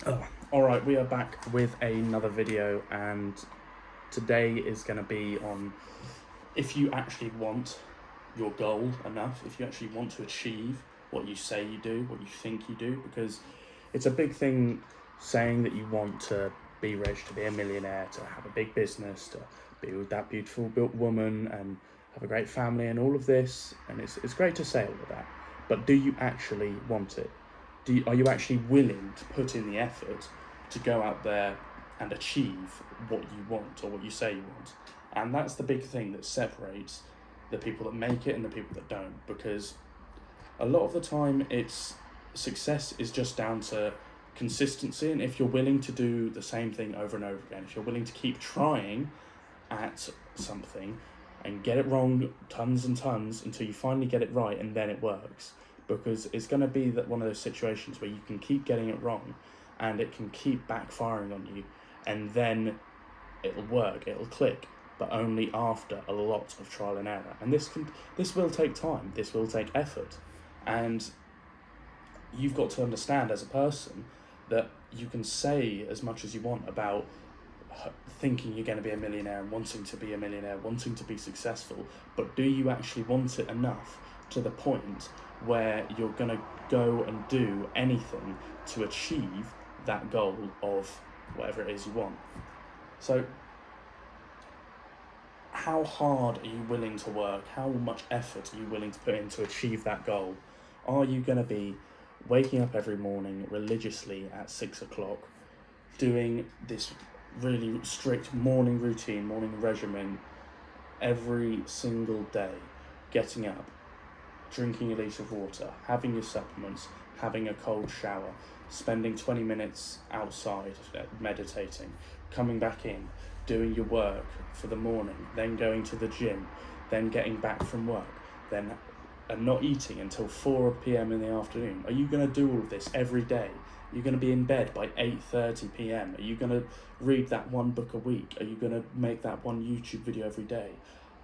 Oh, alright, we are back with another video, and today is going to be on if you actually want your goal enough, if you actually want to achieve what you say you do, what you think you do, because it's a big thing saying that you want to be rich, to be a millionaire, to have a big business, to be with that beautiful built woman and have a great family and all of this, and it's great to say all of that, but do you actually want it? Are you actually willing to put in the effort to go out there and achieve what you want or what you say you want? And that's the big thing that separates the people that make it and the people that don't, because a lot of the time it's success is just down to consistency, and if you're willing to do the same thing over and over again, if you're willing to keep trying at something and get it wrong tons and tons until you finally get it right and then it works, because it's going to be that one of those situations where you can keep getting it wrong and it can keep backfiring on you, and then it'll work, it'll click, but only after a lot of trial and error. And this will take time, this will take effort, and you've got to understand as a person that you can say as much as you want about thinking you're going to be a millionaire and wanting to be a millionaire, wanting to be successful, but do you actually want it enough to the point where you're going to go and do anything to achieve that goal of whatever it is you want? So how hard are you willing to work? How much effort are you willing to put in to achieve that goal? Are you going to be waking up every morning religiously at 6 o'clock, doing this really strict morning routine, morning regimen every single day, getting up, drinking a litre of water, having your supplements, having a cold shower, spending 20 minutes outside meditating, coming back in, doing your work for the morning, then going to the gym, then getting back from work, then and not eating until 4 p.m. in the afternoon? Are you going to do all of this every day? Are you going to be in bed by 8:30 p.m? Are you going to read that one book a week? Are you going to make that one YouTube video every day?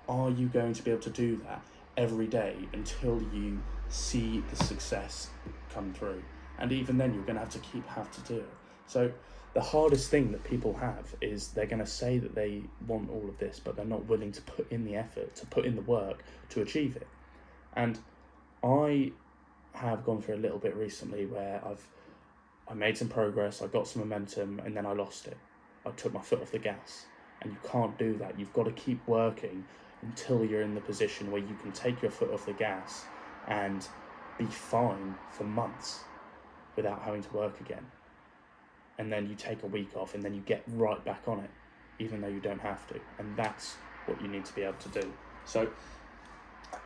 Are you going to be able to do that every day until you see the success come through? And even then, you're going to have to do it. So the hardest thing that people have is they're going to say that they want all of this, but they're not willing to put in the effort, to put in the work to achieve it. And I have gone through a little bit recently where I made some progress, I got some momentum, and then I lost it. I took my foot off the gas, and you can't do that. You've got to keep working until you're in the position where you can take your foot off the gas and be fine for months without having to work again. And then you take a week off, and then you get right back on it, even though you don't have to. And that's what you need to be able to do. So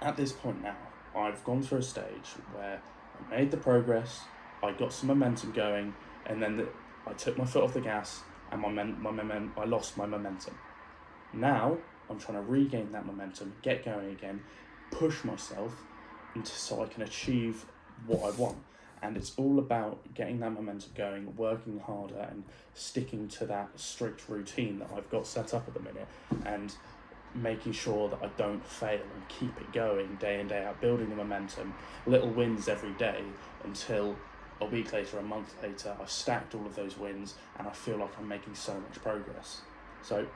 at this point now, I've gone through a stage where I made the progress, I got some momentum going, and then I took my foot off the gas, and I lost my momentum. Now I'm trying to regain that momentum, get going again, push myself so I can achieve what I want. And it's all about getting that momentum going, working harder, and sticking to that strict routine that I've got set up at the minute, and making sure that I don't fail and keep it going day in, day out, building the momentum, little wins every day, until a week later, a month later, I've stacked all of those wins and I feel like I'm making so much progress. So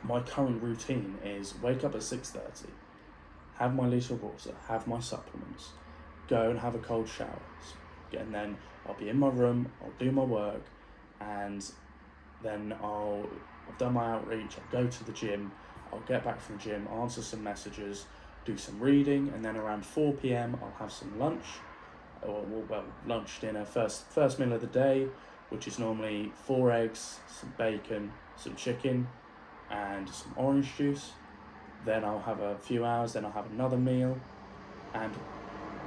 my current routine is wake up at 6:30, have my litre of water, have my supplements, go and have a cold shower, and then I'll be in my room, I'll do my work, and then I've done my outreach, I'll go to the gym, I'll get back from the gym, answer some messages, do some reading, and then around 4 p.m. I'll have some lunch, lunch, dinner, first meal of the day, which is normally 4 eggs, some bacon, some chicken, and some orange juice. Then I'll have a few hours, then I'll have another meal, and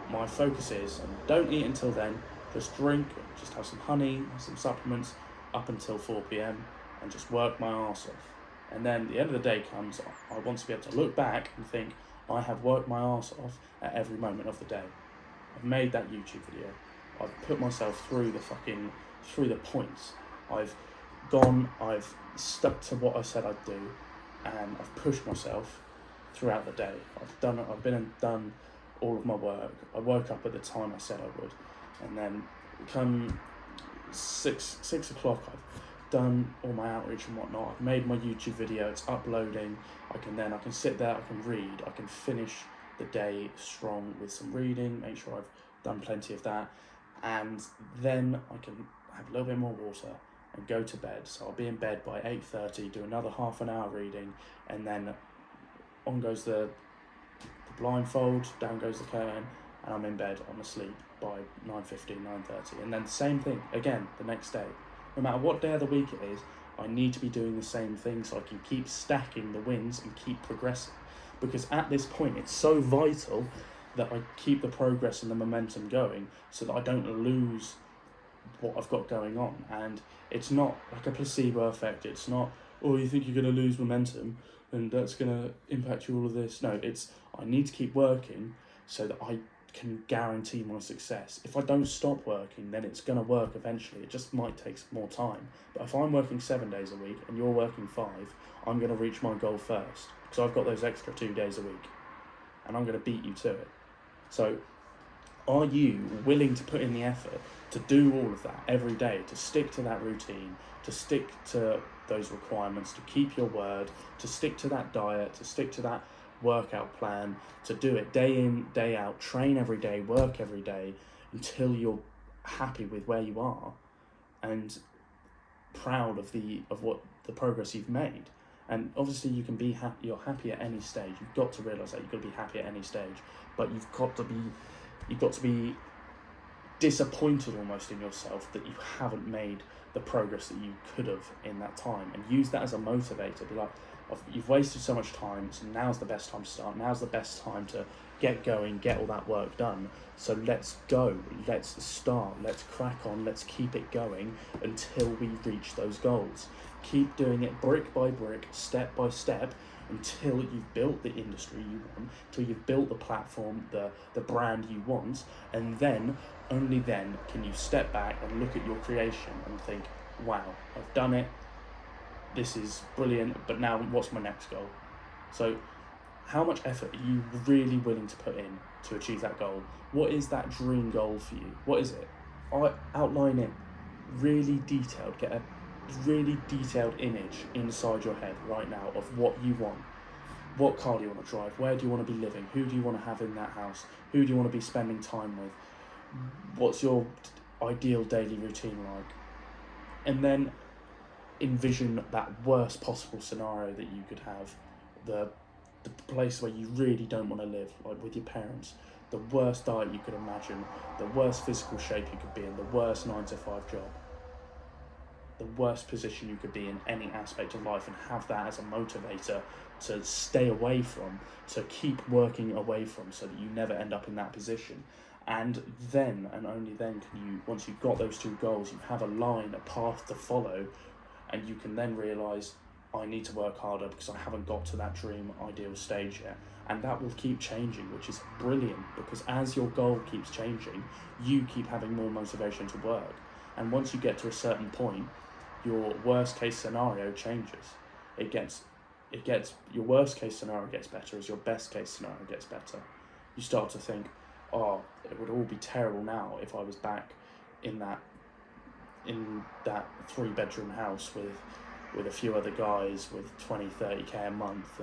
my focus is, and don't eat until then, just drink, just have some honey, some supplements, up until 4 p.m, and just work my arse off. And then the end of the day comes, I want to be able to look back and think, I have worked my arse off at every moment of the day. I've made that YouTube video. I've put myself through the points. I've stuck to what I said I'd do, and I've pushed myself throughout the day. I've been and done all of my work. I woke up at the time I said I would, and then come six o'clock, I've done all my outreach and whatnot. I've made my YouTube video. It's uploading. I can sit there. I can read. I can finish the day strong with some reading. Make sure I've done plenty of that, and then I can have a little bit more water and go to bed. So I'll be in bed by 8:30. Do another half an hour reading, and then on goes the blindfold. Down goes the curtain. And I'm in bed, I'm asleep by 9:15, 9:30. And then same thing again the next day. No matter what day of the week it is, I need to be doing the same thing so I can keep stacking the wins and keep progressing. Because at this point, it's so vital that I keep the progress and the momentum going so that I don't lose what I've got going on. And it's not like a placebo effect. It's not, oh, you think you're going to lose momentum and that's going to impact you all of this. No, it's I need to keep working so that I can guarantee my success. If I don't stop working, then it's going to work eventually. It just might take some more time. But if I'm working 7 days a week and you're working 5, I'm going to reach my goal first because I've got those extra 2 days a week and I'm going to beat you to it. So are you willing to put in the effort to do all of that every day, to stick to that routine, to stick to those requirements, to keep your word, to stick to that diet, to stick to that workout plan, to do it day in, day out, train every day, work every day until you're happy with where you are and proud of what the progress you've made? And obviously you can be happy, you're happy at any stage. You've got to realise that you've got to be happy at any stage, but you've got to be disappointed almost in yourself that you haven't made the progress that you could have in that time, and use that as a motivator. Be like, you've wasted so much time, so now's the best time to start. Now's the best time to get going, get all that work done. So let's go, let's start, let's crack on, let's keep it going until we reach those goals. Keep doing it brick by brick, step by step, until you've built the industry you want, until you've built the platform, the brand you want, and then, only then, can you step back and look at your creation and think, wow, I've done it, this is brilliant, but now what's my next goal? So how much effort are you really willing to put in to achieve that goal? What is that dream goal for you? What is it? Outline it really detailed, get a really detailed image inside your head right now of what you want. What car do you want to drive? Where do you want to be living? Who do you want to have in that house? Who do you want to be spending time with? What's your ideal daily routine like? And then envision that worst possible scenario that you could have, the place where you really don't want to live, like with your parents, the worst diet you could imagine, the worst physical shape you could be in, the worst 9-to-5 job, the worst position you could be in any aspect of life, and have that as a motivator to stay away from, to keep working away from, so that you never end up in that position. And then, and only then, can you, once you've got those 2 goals, you have a line, a path to follow, and you can then realise, I need to work harder because I haven't got to that dream ideal stage yet. And that will keep changing, which is brilliant, because as your goal keeps changing, you keep having more motivation to work. And once you get to a certain point, your worst case scenario changes. Your worst case scenario gets better as your best case scenario gets better. You start to think, oh, it would all be terrible now if I was back in that 3-bedroom house with a few other guys with 20-30k a month,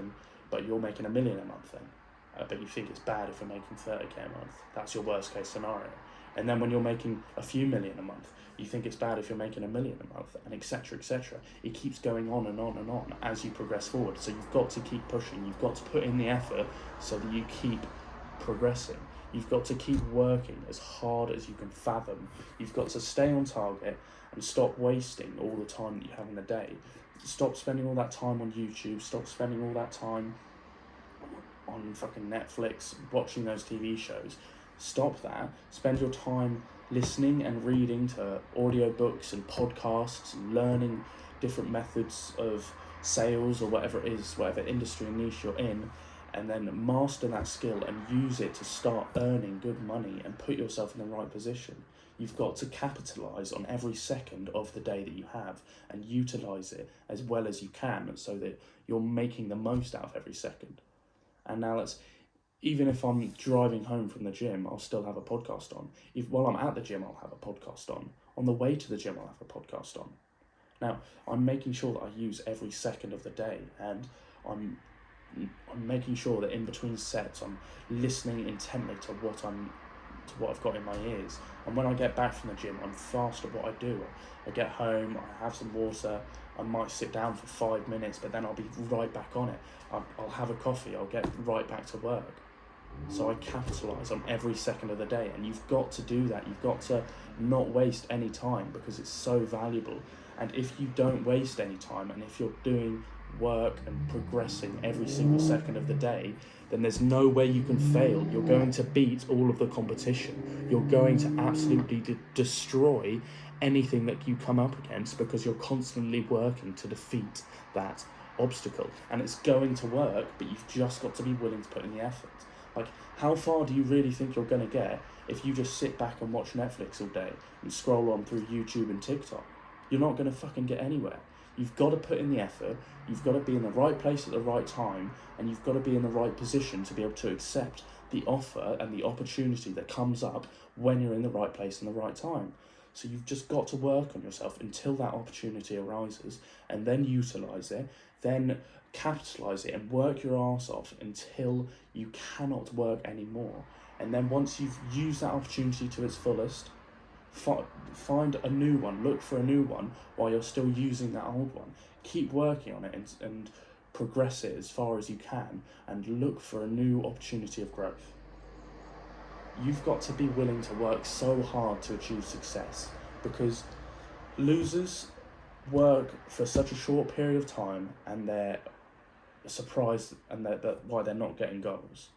but you're making $1 million a month then. But you think it's bad if you're making 30k a month. That's your worst case scenario. And then when you're making a few million a month, you think it's bad if you're making $1 million a month, and etc., etc. It keeps going on and on and on as you progress forward. So you've got to keep pushing. You've got to put in the effort so that you keep progressing. You've got to keep working as hard as you can fathom. You've got to stay on target and stop wasting all the time that you have in the day. Stop spending all that time on YouTube. Stop spending all that time on fucking Netflix, watching those TV shows. Stop that. Spend your time listening and reading to audiobooks and podcasts and learning different methods of sales or whatever it is, whatever industry and niche you're in, and then master that skill and use it to start earning good money and put yourself in the right position. You've got to capitalise on every second of the day that you have and utilise it as well as you can so that you're making the most out of every second. And now even if I'm driving home from the gym, I'll still have a podcast on. If while I'm at the gym, I'll have a podcast on. On the way to the gym, I'll have a podcast on. Now, I'm making sure that I use every second of the day, and I'm making sure that in between sets, I'm listening intently to what I've got in my ears. And when I get back from the gym, I'm fast at what I do. I get home, I have some water, I might sit down for 5 minutes, but then I'll be right back on it. I'll have a coffee, I'll get right back to work. So I capitalise on every second of the day, and you've got to do that. You've got to not waste any time, because it's so valuable. And if you don't waste any time, and if you're doing work and progressing every single second of the day, then there's no way you can fail. You're going to beat all of the competition. You're going to absolutely destroy anything that you come up against, because you're constantly working to defeat that obstacle. And it's going to work, but you've just got to be willing to put in the effort. Like, how far do you really think you're going to get if you just sit back and watch Netflix all day and scroll on through YouTube and TikTok? You're not going to fucking get anywhere. You've got to put in the effort, you've got to be in the right place at the right time, and you've got to be in the right position to be able to accept the offer and the opportunity that comes up when you're in the right place and the right time. So you've just got to work on yourself until that opportunity arises, and then utilise it, then capitalise it and work your arse off until you cannot work anymore. And then once you've used that opportunity to its fullest, find a new one, look for a new one while you're still using that old one. Keep working on it and progress it as far as you can, and look for a new opportunity of growth. You've got to be willing to work so hard to achieve success, because losers work for such a short period of time and they're surprised, and they're why they're not getting goals,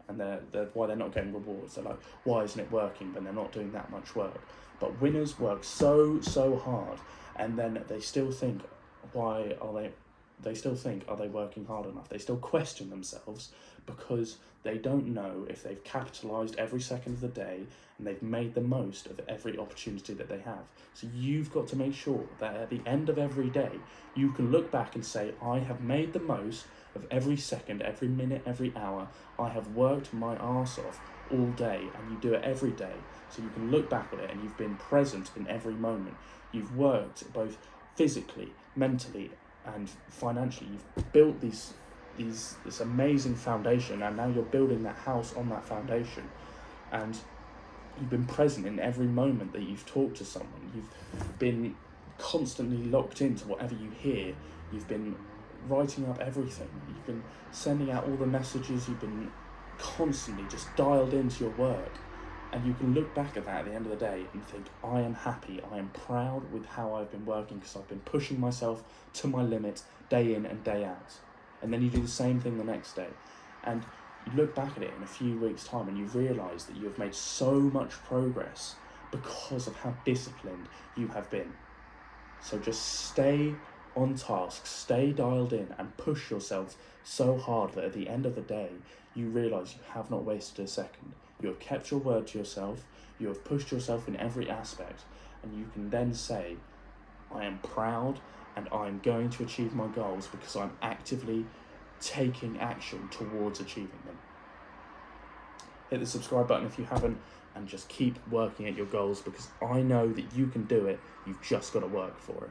and they're why they're not getting rewards. They're like, why isn't it working when they're not doing that much work? But winners work so hard, and then they still think, are they working hard enough? They still question themselves, because they don't know if they've capitalised every second of the day and they've made the most of every opportunity that they have. So you've got to make sure that at the end of every day, you can look back and say, I have made the most of every second, every minute, every hour. I have worked my arse off all day, and you do it every day. So you can look back at it and you've been present in every moment. You've worked both physically, mentally, and financially. You've built this amazing foundation, and now you're building that house on that foundation. And you've been present in every moment that you've talked to someone. You've been constantly locked into whatever you hear. You've been writing up everything. You've been sending out all the messages. You've been constantly just dialed into your work. And you can look back at that at the end of the day and think, I am happy, I am proud with how I've been working, because I've been pushing myself to my limit day in and day out. And then you do the same thing the next day. And you look back at it in a few weeks' time and you realise that you have made so much progress because of how disciplined you have been. So just stay on task, stay dialed in, and push yourself so hard that at the end of the day, you realise you have not wasted a second. You have kept your word to yourself, you have pushed yourself in every aspect, and you can then say, I am proud and I'm going to achieve my goals because I'm actively taking action towards achieving them. Hit the subscribe button if you haven't, and just keep working at your goals, because I know that you can do it. You've just got to work for it.